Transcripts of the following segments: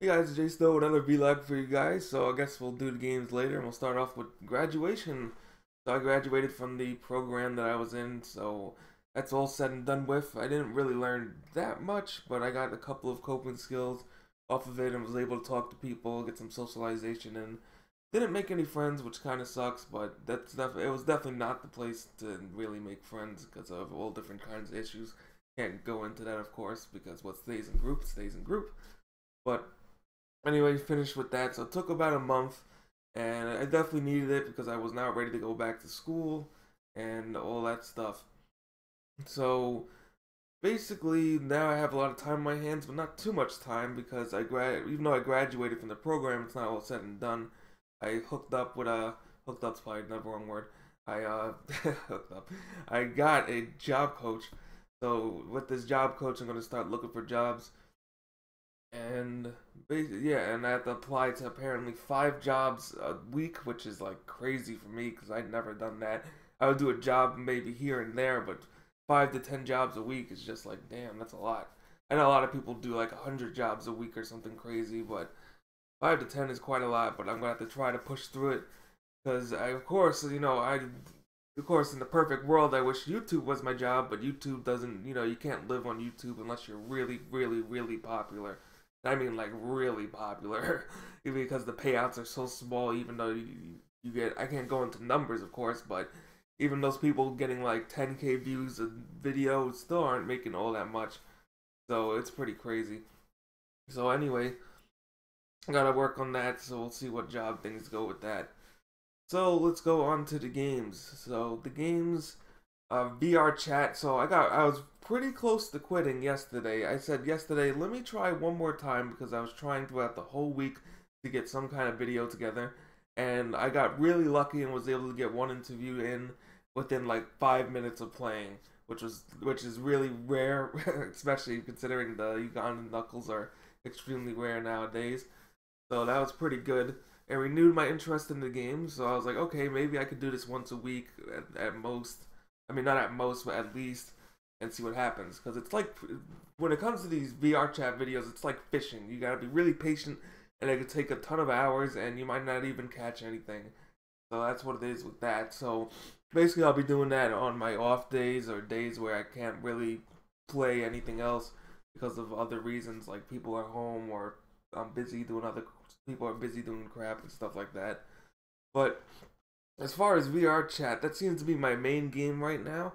Hey guys, it's Jsnow, another vlog for you guys. So I guess we'll do the games later, and we'll start off with graduation. So I graduated from the program that I was in, so that's all said and done with. I didn't really learn that much, but I got a couple of coping skills off of it and was able to talk to people, get some socialization in. Didn't make any friends, which kind of sucks, but it was definitely not the place to really make friends because of all different kinds of issues. Can't go into that, of course, because what stays in group stays in group. But anyway, finished with that. So it took about a month, and I definitely needed it because I was not ready to go back to school and all that stuff. So basically, now I have a lot of time on my hands, but not too much time because even though I graduated from the program, it's not all said and done. I hooked up with a hooked up's probably the wrong word. I hooked up. I got a job coach. So with this job coach, I'm gonna start looking for jobs and basically, yeah, and I have to apply to apparently 5 jobs a week, which is like crazy for me because I'd never done that. I would do a job maybe here and there, but 5 to 10 jobs a week is just like, damn, that's a lot. I know a lot of people do like 100 jobs a week or something crazy, but 5 to 10 is quite a lot. But I'm gonna have to try to push through it because of course, of course, in the perfect world, I wish YouTube was my job, but YouTube doesn't, you can't live on YouTube unless you're really, really, really popular. I mean, like, really popular. Because the payouts are so small, even though you get, I can't go into numbers, of course, but even those people getting like 10K views a video still aren't making all that much. So it's pretty crazy. So anyway, I gotta work on that, so we'll see what job things go with that. So let's go on to the games. So the games, vrchat. So I was pretty close to quitting yesterday. I said yesterday, let me try one more time because I was trying throughout the whole week to get some kind of video together, and I got really lucky and was able to get one interview in within like 5 minutes of playing, which is really rare, especially considering the Ugandan knuckles are extremely rare nowadays. So that was pretty good. It renewed my interest in the game, so I was like, okay, maybe I could do this once a week at most. I mean, not at most, but at least, and see what happens. Because it's like, when it comes to these vrchat videos, it's like fishing. You gotta be really patient, and it could take a ton of hours, and you might not even catch anything. So that's what it is with that. So basically, I'll be doing that on my off days or days where I can't really play anything else because of other reasons, like people are home or I'm busy doing other people are busy doing crap and stuff like that. But as far as vrchat, that seems to be my main game right now.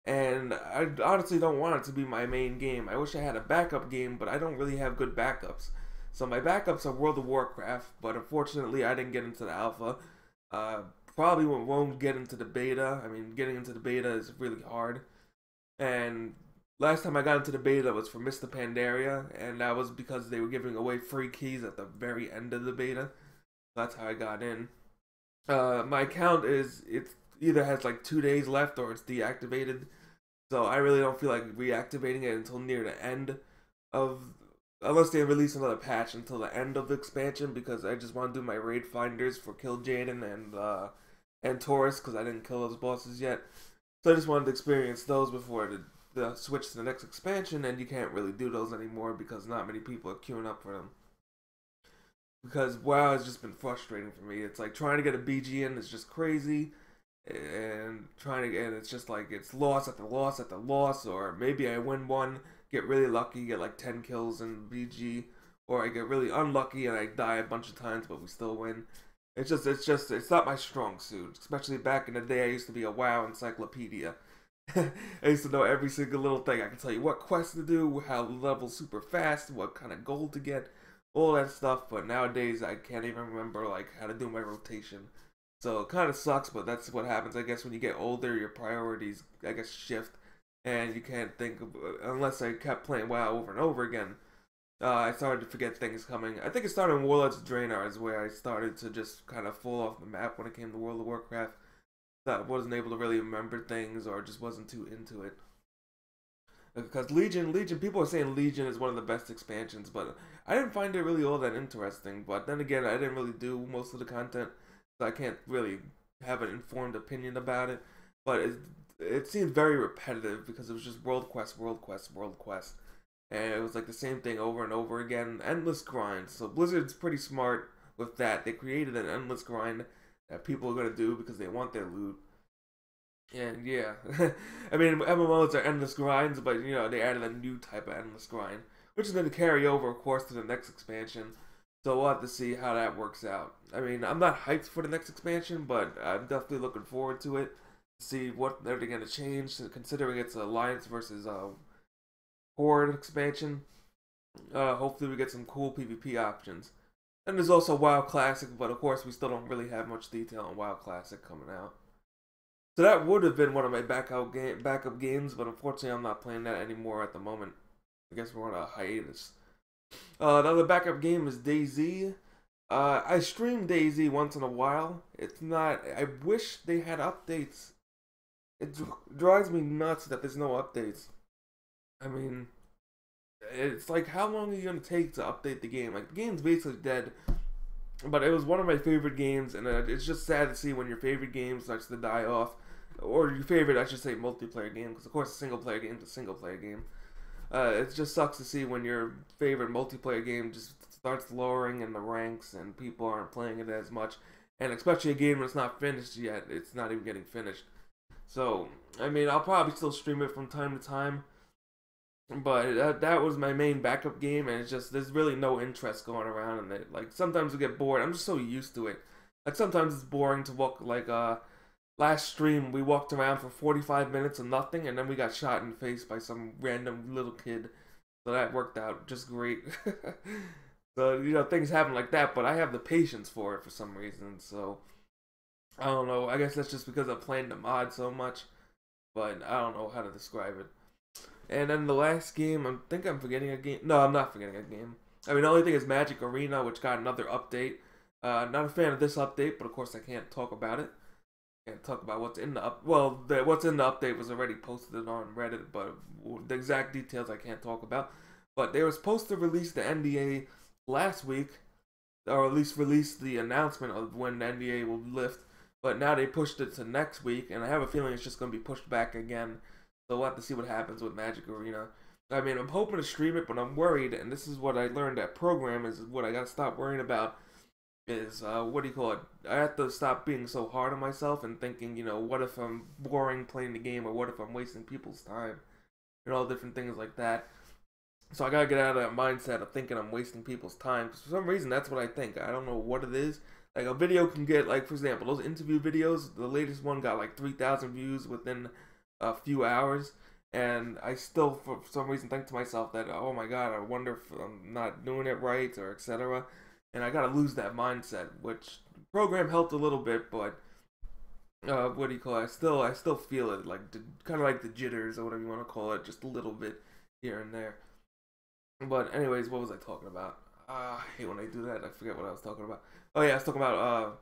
And I honestly don't want it to be my main game. I wish I had a backup game, but I don't really have good backups. So my backups are World of Warcraft, but unfortunately I didn't get into the alpha. Uh, Probably won't get into the beta. I mean, getting into the beta is really hard. And last time I got into the beta was for Mr. Pandaria, and that was because they were giving away free keys at the very end of the beta. That's how I got in. My account it either has like 2 days left or it's deactivated. So I really don't feel like reactivating it until near the end of, unless they release another patch until the end of the expansion, because I just want to do my raid finders for Kill Jaden and Taurus because I didn't kill those bosses yet. So I just wanted to experience those before the switch to the next expansion, and you can't really do those anymore because not many people are queuing up for them. Because WoW has just been frustrating for me. It's like trying to get a BG in is just crazy, and it's just like it's loss after loss after loss, or maybe I win one, get really lucky, get like 10 kills in BG, or I get really unlucky and I die a bunch of times, but we still win. It's not my strong suit. Especially back in the day, I used to be a WoW encyclopedia. I used to know every single little thing. I can tell you what quest to do, how to level super fast, what kind of gold to get, all that stuff. But nowadays, I can't even remember like how to do my rotation. So it kind of sucks, but that's what happens. I guess when you get older, your priorities, I guess, shift, and you can't think of, unless I kept playing WoW over and over again. I started to forget things coming. I think it started in Warlords of Draenor is where I started to just kind of fall off the map when it came to World of Warcraft. That wasn't able to really remember things or just wasn't too into it. Because Legion, people are saying Legion is one of the best expansions, but I didn't find it really all that interesting. But then again, I didn't really do most of the content, so I can't really have an informed opinion about it. But it seemed very repetitive because it was just world quest, world quest, world quest. and it was like the same thing over and over again, endless grind. So Blizzard's pretty smart with that. They created an endless grind that people are gonna do because they want their loot. And yeah, I mean MMOs are endless grinds, but you know they added a new type of endless grind, which is going to carry over, of course, to the next expansion. So we'll have to see how that works out. I mean, I'm not hyped for the next expansion, but I'm definitely looking forward to it. See what they're going to change, considering it's Alliance versus Horde expansion. Hopefully, we get some cool PvP options. And there's also WoW Classic, but of course, we still don't really have much detail on WoW Classic coming out. So that would have been one of my backup games, but unfortunately I'm not playing that anymore at the moment. I guess we're on a hiatus. Another backup game is DayZ. I stream DayZ once in a while. It's not... I wish they had updates. It drives me nuts that there's no updates. I mean, it's like, how long are you going to take to update the game? Like, the game's basically dead. But it was one of my favorite games, and it's just sad to see when your favorite game starts to die off. Or your favorite, I should say, multiplayer game, because of course a single-player game is a single-player game. It just sucks to see when your favorite multiplayer game just starts lowering in the ranks, and people aren't playing it as much. And especially a game that's not finished yet, it's not even getting finished. So, I mean, I'll probably still stream it from time to time. But that was my main backup game, and it's just, there's really no interest going around in it. Like, sometimes I get bored. I'm just so used to it. Like, sometimes it's boring to walk, like, last stream, we walked around for 45 minutes of nothing, and then we got shot in the face by some random little kid. So that worked out just great. So, you know, things happen like that, but I have the patience for it for some reason, so... I don't know, I guess that's just because I'm playing the mod so much, but I don't know how to describe it. And then the last game, I think I'm forgetting a game. No, I'm not forgetting a game. I mean, the only thing is Magic Arena, which got another update. Not a fan of this update, but of course I can't talk about it. Can't talk about what's in the what's in the update was already posted on Reddit, but the exact details I can't talk about. But they were supposed to release the NDA last week, or at least release the announcement of when the NDA will lift. But now they pushed it to next week, and I have a feeling it's just going to be pushed back again. So we'll have to see what happens with Magic Arena. I mean, I'm hoping to stream it, but I'm worried, and this is what I learned at Program, is what I got to stop worrying about, is, what do you call it? I have to stop being so hard on myself and thinking, you know, what if I'm boring playing the game, or what if I'm wasting people's time, and all different things like that. So I got to get out of that mindset of thinking I'm wasting people's time, because for some reason, that's what I think. I don't know what it is. Like, a video can get, like, for example, those interview videos, the latest one got, like, 3,000 views within a few hours, and I still, for some reason, think to myself that, oh my god, I wonder if I'm not doing it right, or etc., and I gotta lose that mindset, which Program helped a little bit, but, what do you call it, I still feel it, like, kind of like the jitters, or whatever you want to call it, just a little bit here and there. But anyways, what was I talking about? I hate when I do that, I forget what I was talking about. Oh yeah, I was talking about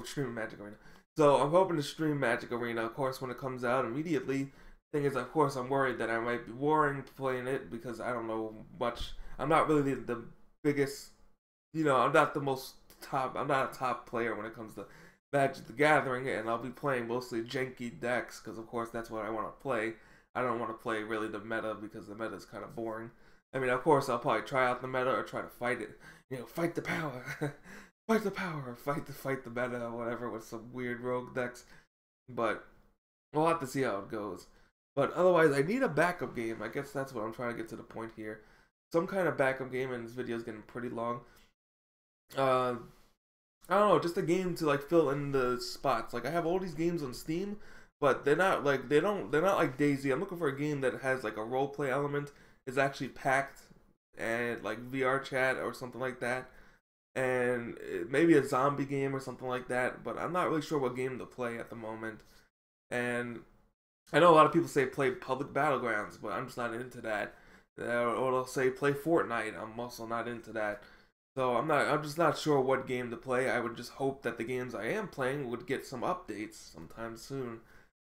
streaming Magic Arena. So I'm hoping to stream Magic Arena, of course, when it comes out immediately. Thing is, of course, I'm worried that I might be boring playing it because I don't know much. I'm not really the biggest, you know, I'm not a top player when it comes to Magic the Gathering, and I'll be playing mostly janky decks because, of course, that's what I want to play. I don't want to play really the meta because the meta is kind of boring. I mean, of course, I'll probably try out the meta or try to fight it. You know, fight the power. Fight the power, fight the meta, whatever, with some weird rogue decks. But we'll have to see how it goes. But otherwise, I need a backup game. I guess that's what I'm trying to get to the point here. Some kind of backup game, and this video is getting pretty long. I don't know, just a game to like fill in the spots. Like I have all these games on Steam, but they're not like they're not like DayZ. I'm looking for a game that has like a roleplay element, is actually packed, and like vrchat or something like that. And maybe a zombie game or something like that, but I'm not really sure what game to play at the moment. And I know a lot of people say play public battlegrounds, but I'm just not into that. Or they'll say play Fortnite. I'm also not into that. So I'm just not sure what game to play. I would just hope that the games I am playing would get some updates sometime soon.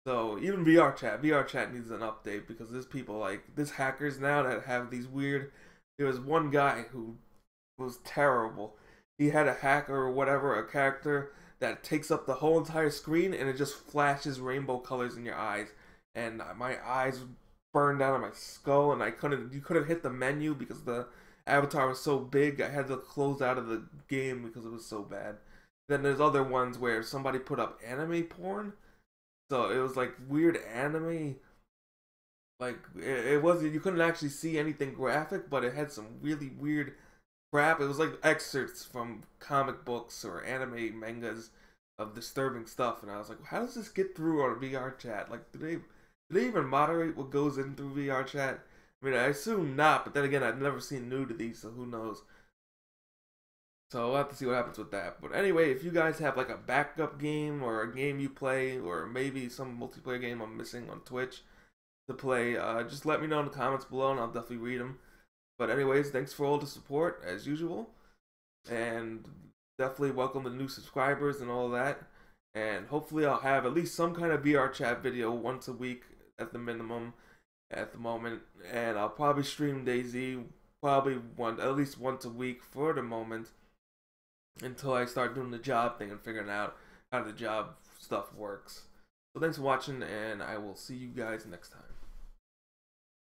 So even VRChat needs an update because there's hackers now that have these weird. There was one guy who was terrible. He had a hack or whatever, a character that takes up the whole entire screen and it just flashes rainbow colors in your eyes. And my eyes burned out of my skull, and you couldn't hit the menu because the avatar was so big. I had to close out of the game because it was so bad. Then there's other ones where somebody put up anime porn, so it was like weird anime. Like it wasn't, you couldn't actually see anything graphic, but it had some really weird crap. It was like excerpts from comic books or anime mangas of disturbing stuff, and I was like, how does this get through on VRChat? Like, do they even moderate what goes in through VRChat? I mean, I assume not, but then again, I've never seen nudity, so who knows? So we'll have to see what happens with that. But anyway, if you guys have like a backup game or a game you play, or maybe some multiplayer game I'm missing on Twitch to play, just let me know in the comments below, and I'll definitely read them. But anyways, thanks for all the support as usual, and definitely welcome the new subscribers and all that. And hopefully I'll have at least some kind of VRChat video once a week at the minimum at the moment, and I'll probably stream DayZ probably at least once a week for the moment until I start doing the job thing and figuring out how the job stuff works. So thanks for watching, and I will see you guys next time.